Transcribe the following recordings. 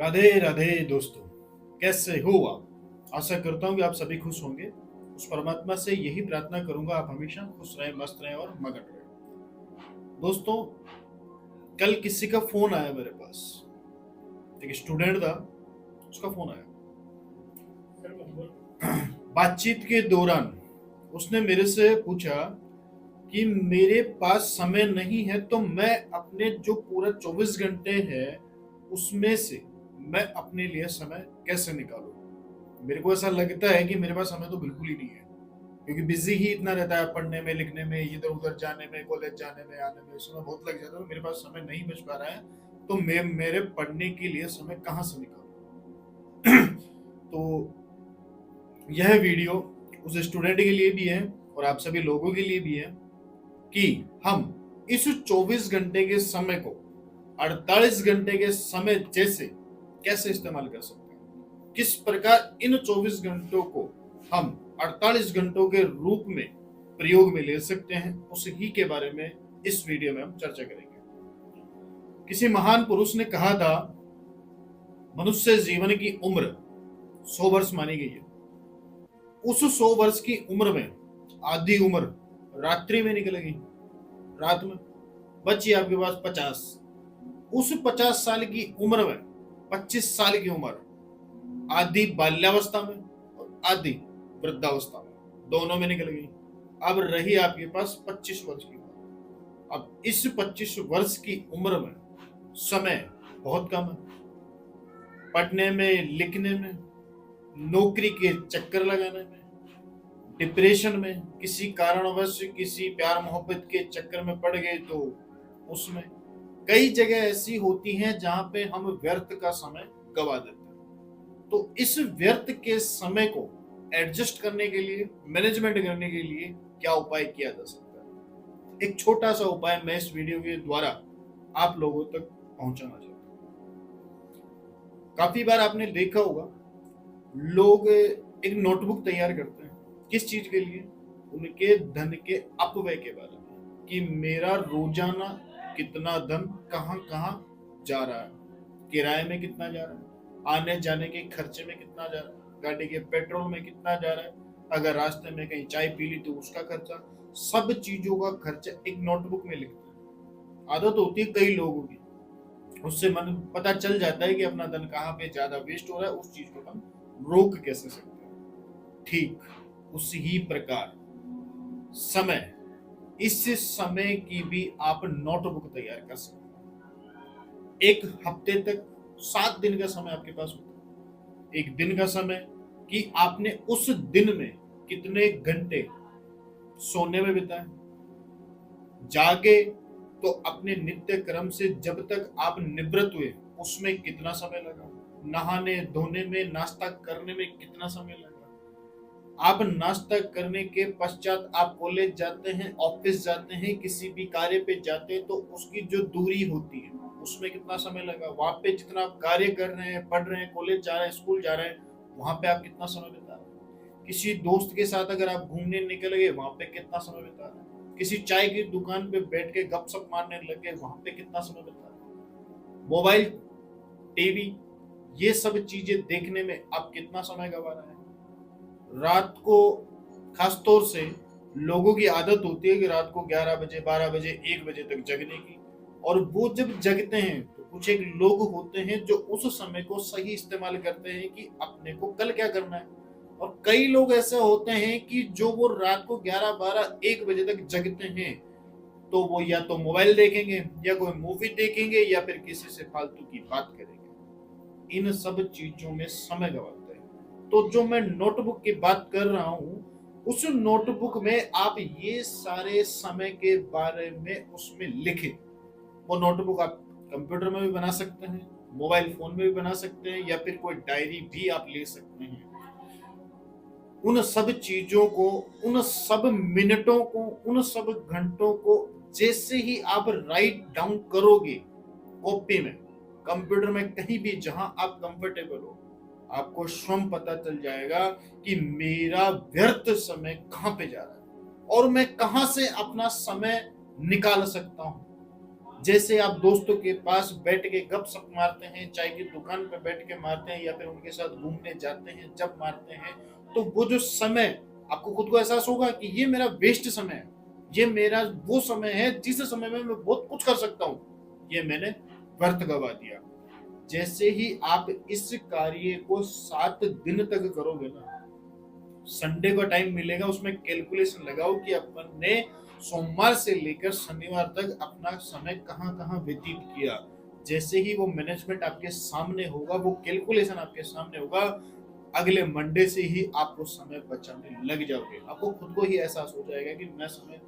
राधे राधे दोस्तों, कैसे हो आप। आशा करता हूँ कि आप सभी खुश होंगे। उस परमात्मा से यही प्रार्थना करूंगा आप हमेशा खुश रहें, मस्त रहें और मगन रहें। दोस्तों, कल किसी का फोन आया मेरे पास। एक स्टूडेंट था, उसका फोन आया। बातचीत के दौरान उसने मेरे से पूछा कि मेरे पास समय नहीं है, तो मैं अपने जो पूरा 24 घंटे है उसमें से मैं अपने लिए समय कैसे निकालूं। मेरे को ऐसा लगता है कि मेरे पास समय तो बिल्कुल ही नहीं है, क्योंकि बिजी ही इतना रहता है, पढ़ने में, लिखने में, इधर उधर जाने में, कॉलेज जाने में, आने में समय बहुत लग जाता है। तो मेरे पास समय नहीं बच पा रहा है, तो मैं मेरे पढ़ने के लिए समय कहाँ से निकालूं। तो यह वीडियो उस स्टूडेंट के लिए भी है और आप सभी लोगों के लिए भी है कि हम इस 24 घंटे के समय को 48 घंटे के समय जैसे कैसे इस्तेमाल कर सकते हैं। किस प्रकार इन 24 घंटों को हम 48 घंटों के रूप में प्रयोग में ले सकते हैं, उसी के बारे में इस वीडियो में हम चर्चा करेंगे। किसी महान पुरुष ने कहा था, मनुष्य जीवन की उम्र 100 वर्ष मानी गई है। उस 100 वर्ष की उम्र में आधी उम्र रात्रि में निकलेगी, रात में बची आपके पास 50। उस 50 साल की उम्र में 25 साल की उम्र आधी बाल्यावस्था में और आधी वृद्धावस्था में, दोनों में निकल गई। अब रही आपके पास 25 वर्ष की उम्र। अब इस 25 वर्ष की उम्र में समय बहुत कम है। पढ़ने में, लिखने में, नौकरी के चक्कर लगाने में, डिप्रेशन में, किसी कारणवश किसी प्यार मोहब्बत के चक्कर में पड़ गए तो उसमें, कई जगह ऐसी होती हैं जहां पे हम व्यर्थ का समय गवा देते हैं। तो इस व्यर्थ के समय को एडजस्ट करने के लिए, मैनेजमेंट करने के लिए क्या उपाय किया जा सकता है, एक छोटा सा उपाय मैं इस वीडियो के द्वारा आप लोगों तक पहुंचाना चाहता हूं। काफी बार आपने देखा होगा, लोग एक नोटबुक तैयार करते हैं। किस चीज के लिए? उनके धन के अपव्यय के बारे में, कि मेरा रोजाना कितना धन कहां कहां जा रहा है, किराए में कितना जा रहा है, आने जाने के खर्चे में कितना जा रहा है, गाड़ी के पेट्रोल में कितना जा रहा है, अगर रास्ते में कहीं चाय पी ली तो उसका खर्चा, सब चीजों का खर्चा एक नोटबुक में लिखते हैं। आदत होती है कई लोगों की, उससे मन पता चल जाता है कि अपना धन कहाँ पे ज्यादा वेस्ट हो रहा है, उस चीज को हम रोक कैसे सकते हैं। ठीक उसी ही प्रकार समय, इस समय की भी आप नोटबुक तैयार कर सकते हैं। एक हफ्ते तक 7 दिन का समय आपके पास होता है। एक दिन का समय कि आपने उस दिन में कितने घंटे सोने में बिताए, जागे तो अपने नित्य क्रम से जब तक आप निवृत्त हुए उसमें कितना समय लगा, नहाने धोने में, नाश्ता करने में कितना समय लगा, आप नाश्ता करने के पश्चात आप कॉलेज जाते हैं, ऑफिस जाते हैं, किसी भी कार्य पे जाते हैं, तो उसकी जो दूरी होती है उसमें कितना समय लगा, वहां पे जितना आप कार्य कर रहे हैं, पढ़ रहे हैं, कॉलेज जा रहे हैं, स्कूल जा रहे हैं, वहां पे आप कितना समय बिता रहे हैं। किसी दोस्त के साथ अगर आप घूमने निकल गए, वहां पे कितना समय बिता रहे हैं। किसी चाय की दुकान पे बैठ के गपशप मारने लगे, वहां पे कितना समय बिता रहे हैं। मोबाइल, टीवी, ये सब चीजें देखने में आप कितना समय गवा रहे हैं। रात को खासतौर से लोगों की आदत होती है कि रात को 11 बजे, 12 बजे, 1 बजे तक जगने की, और वो जब जगते हैं तो कुछ एक लोग होते हैं जो उस समय को सही इस्तेमाल करते हैं कि अपने को कल क्या करना है। और कई लोग ऐसे होते हैं कि जो वो रात को 11, 12, 1 बजे तक जगते हैं, तो वो या तो मोबाइल देखेंगे, या कोई मूवी देखेंगे, या फिर किसी से फालतू की बात करेंगे। इन सब चीजों में समय गवाते हैं। तो जो मैं नोटबुक की बात कर रहा हूं, उस नोटबुक में आप ये सारे समय के बारे में उसमें लिखें। वो नोटबुक आप कंप्यूटर में भी बना सकते हैं, मोबाइल फोन में भी बना सकते हैं, या फिर कोई डायरी भी आप ले सकते हैं। उन सब चीजों को, उन सब मिनटों को, उन सब घंटों को जैसे ही आप राइट डाउन करोगे कॉपी में, कंप्यूटर में, कहीं भी जहां आप कंफर्टेबल हो, आपको स्वयं पता चल जाएगा कि मेरा व्यर्थ समय कहां पे जा रहा है और मैं कहां से अपना समय निकाल सकता हूं। जैसे आप दोस्तों के पास बैठ के गपशप मारते हैं, चाय की दुकान पे बैठ के मारते हैं, या फिर उनके साथ घूमने जाते हैं जब मारते हैं, तो वो जो समय आपको खुद को एहसास होगा कि ये मेरा वेस्ट समय है, ये मेरा वो समय है जिस समय में मैं बहुत कुछ कर सकता हूँ, ये मैंने व्यर्थ गवा दिया। जैसे ही आप इस कार्य को 7 दिन तक करोगे ना, संडे का टाइम मिलेगा, उसमें कैलकुलेशन लगाओ कि अपन ने सोमवार से लेकर शनिवार तक अपना समय कहाँ कहाँ व्यतीत किया। जैसे ही वो मैनेजमेंट आपके सामने होगा, वो कैलकुलेशन आपके सामने होगा, अगले मंडे से ही आपको समय बचाने लग जाओगे। आपको खुद को ही एहसास हो जाएगा कि मैं समय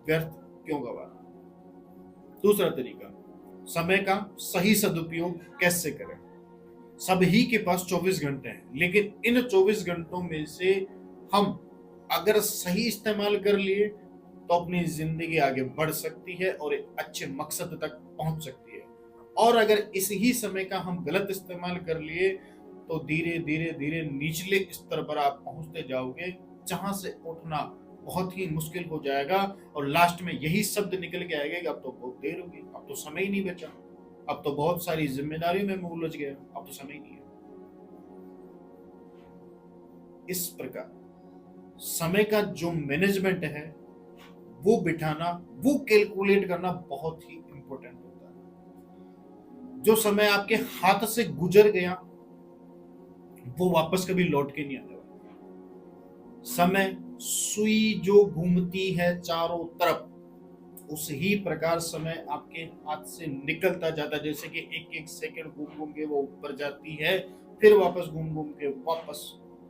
व्यर्थ क्यों गवा रहा हूं। दूसरा तरीका, समय का सही सदुपयोग कैसे करें। सभी के पास 24 घंटे हैं, लेकिन इन 24 घंटों में से हम अगर सही इस्तेमाल कर लिए तो अपनी जिंदगी आगे बढ़ सकती है और एक अच्छे मकसद तक पहुंच सकती है। और अगर इस ही समय का हम गलत इस्तेमाल कर लिए तो धीरे धीरे धीरे निचले स्तर पर आप पहुंचते जाओगे, जहां से उठना बहुत ही मुश्किल हो जाएगा। और लास्ट में यही शब्द निकल के आएगा कि अब तो बहुत देर होगी, अब तो समय ही नहीं बचा, अब तो बहुत सारी जिम्मेदारियों में मैं उलझ गया, अब तो समय ही नहीं है। इस प्रकार समय का जो मैनेजमेंट है वो बिठाना, वो कैलकुलेट करना बहुत ही इंपॉर्टेंट होता है। जो समय आपके हाथ से गुजर गया वो वापस कभी लौट के नहीं आने वाला। समय सुई जो घूमती है चारों तरफ, उस ही प्रकार समय आपके हाथ से निकलता जाता है। जैसे कि एक एक सेकंड घूम घूम के वो ऊपर जाती है, फिर वापस घूम घूम के वापस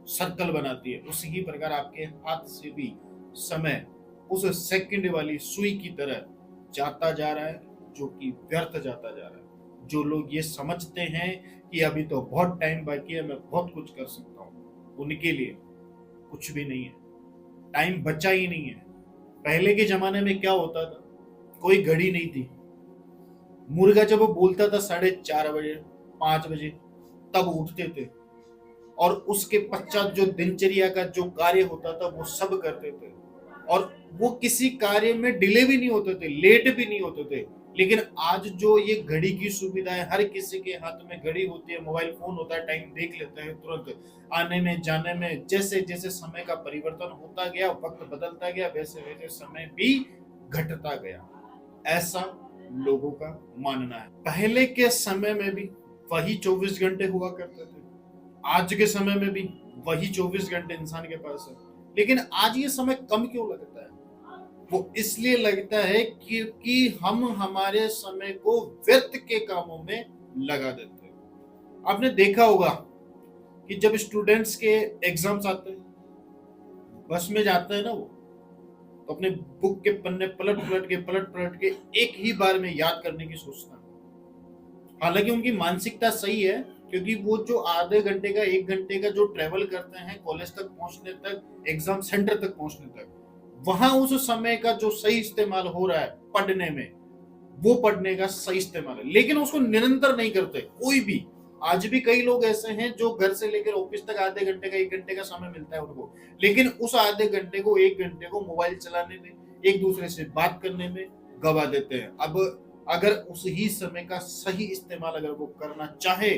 सर्कल बनाती है, उसी ही प्रकार आपके हाथ से भी समय उस सेकंड वाली सुई की तरह जाता जा रहा है, जो कि व्यर्थ जाता जा रहा है। जो लोग ये समझते हैं कि अभी तो बहुत टाइम बाकी है, मैं बहुत कुछ कर सकता हूँ, उनके लिए कुछ भी नहीं है, टाइम बचा ही नहीं है। पहले के जमाने में क्या होता था, कोई घड़ी नहीं थी, मुर्गा जब वो बोलता था 4:30 बजे 5 बजे तब उठते थे, और उसके पश्चात जो दिनचर्या का जो कार्य होता था वो सब करते थे, और वो किसी कार्य में डिले भी नहीं होते थे, लेट भी नहीं होते थे। लेकिन आज जो ये घड़ी की सुविधा है, हर किसी के हाथ में घड़ी होती है, मोबाइल फोन होता है, टाइम देख लेते हैं तुरंत, आने में जाने में जैसे जैसे समय का परिवर्तन होता गया, वक्त बदलता गया, वैसे वैसे समय भी घटता गया, ऐसा लोगों का मानना है। पहले के समय में भी वही 24 घंटे हुआ करते थे, आज के समय में भी वही 24 घंटे इंसान के पास है। लेकिन आज ये समय कम क्यों लगता है? वो इसलिए लगता है क्योंकि हम हमारे समय को व्यर्थ के कामों में लगा देते हैं। आपने देखा होगा कि जब स्टूडेंट्स के एग्जाम्स आते हैं, बस में जाते हैं ना वो, तो अपने बुक के पन्ने पलट पलट के एक ही बार में याद करने की सोचता है। हालांकि उनकी मानसिकता सही है, क्योंकि वो जो आधे घंटे का 1 घंटे का जो ट्रेवल करते हैं कॉलेज तक पहुंचने तक, एग्जाम सेंटर तक पहुंचने तक, वहां उस समय का जो सही इस्तेमाल हो रहा है पढ़ने में, वो पढ़ने का सही इस्तेमाल है। लेकिन उसको निरंतर नहीं करते कोई भी। आज भी कई लोग ऐसे हैं जो घर से लेकर ऑफिस तक आधे घंटे का 1 घंटे का समय मिलता है उनको, लेकिन उस आधे घंटे को 1 घंटे को मोबाइल चलाने में, एक दूसरे से बात करने में गवा देते हैं। अब अगर उस ही समय का सही इस्तेमाल अगर वो करना चाहे,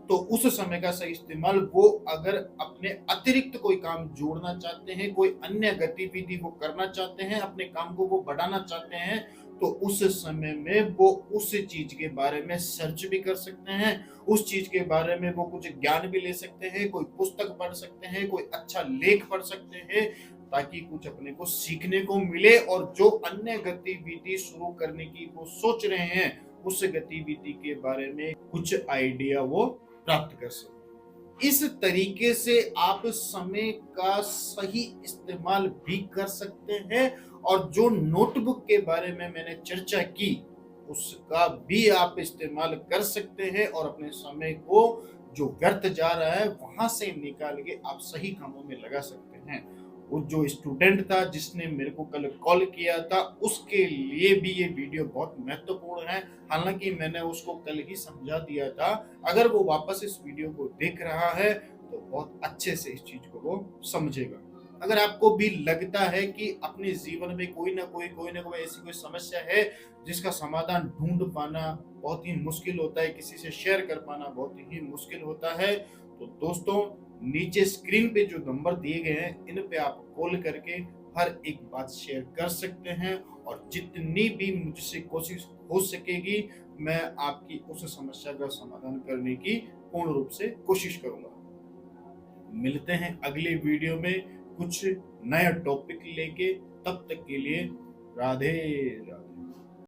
तो उस समय का सही इस्तेमाल वो अगर अपने अतिरिक्त कोई काम जोड़ना चाहते हैं, कोई अन्य गतिविधि वो करना चाहते हैं, अपने काम को वो बढ़ाना चाहते हैं, तो उस समय में वो उस चीज के बारे में सर्च भी कर सकते हैं, उस चीज के बारे में वो कुछ ज्ञान भी ले सकते हैं, कोई पुस्तक पढ़ सकते हैं, कोई अच्छा लेख पढ़ सकते हैं, ताकि कुछ अपने को सीखने को मिले, और जो अन्य गतिविधि शुरू करने की वो सोच रहे हैं, उस गतिविधि के बारे में कुछ आइडिया वो प्राप्त कर सके। इस तरीके से आप समय का सही इस्तेमाल भी कर सकते हैं, और जो नोटबुक के बारे में मैंने चर्चा की उसका भी आप इस्तेमाल कर सकते हैं, और अपने समय को जो व्यर्थ जा रहा है वहां से निकाल के आप सही कामों में लगा सकते हैं। वो जो स्टूडेंट था जिसने मेरे को कल कॉल किया था, उसके लिए भी ये वीडियो बहुत महत्वपूर्ण है। हालांकि मैंने उसको कल ही समझा दिया था, अगर वो वापस इस वीडियो को देख रहा है तो बहुत अच्छे से इस चीज को वो समझेगा। अगर आपको भी लगता है कि अपने जीवन में कोई ना कोई ऐसी कोई समस्या है जिसका समाधान ढूंढ पाना बहुत ही मुश्किल होता है, किसी से शेयर कर पाना बहुत ही मुश्किल होता है, तो दोस्तों नीचे स्क्रीन पे जो नंबर दिए गए हैं इन पे आप कॉल करके हर एक बात शेयर कर सकते हैं, और जितनी भी मुझसे कोशिश हो सकेगी मैं आपकी उस समस्या का समाधान करने की पूर्ण रूप से कोशिश करूंगा। मिलते हैं अगले वीडियो में कुछ नया टॉपिक लेके, तब तक के लिए राधे राधे।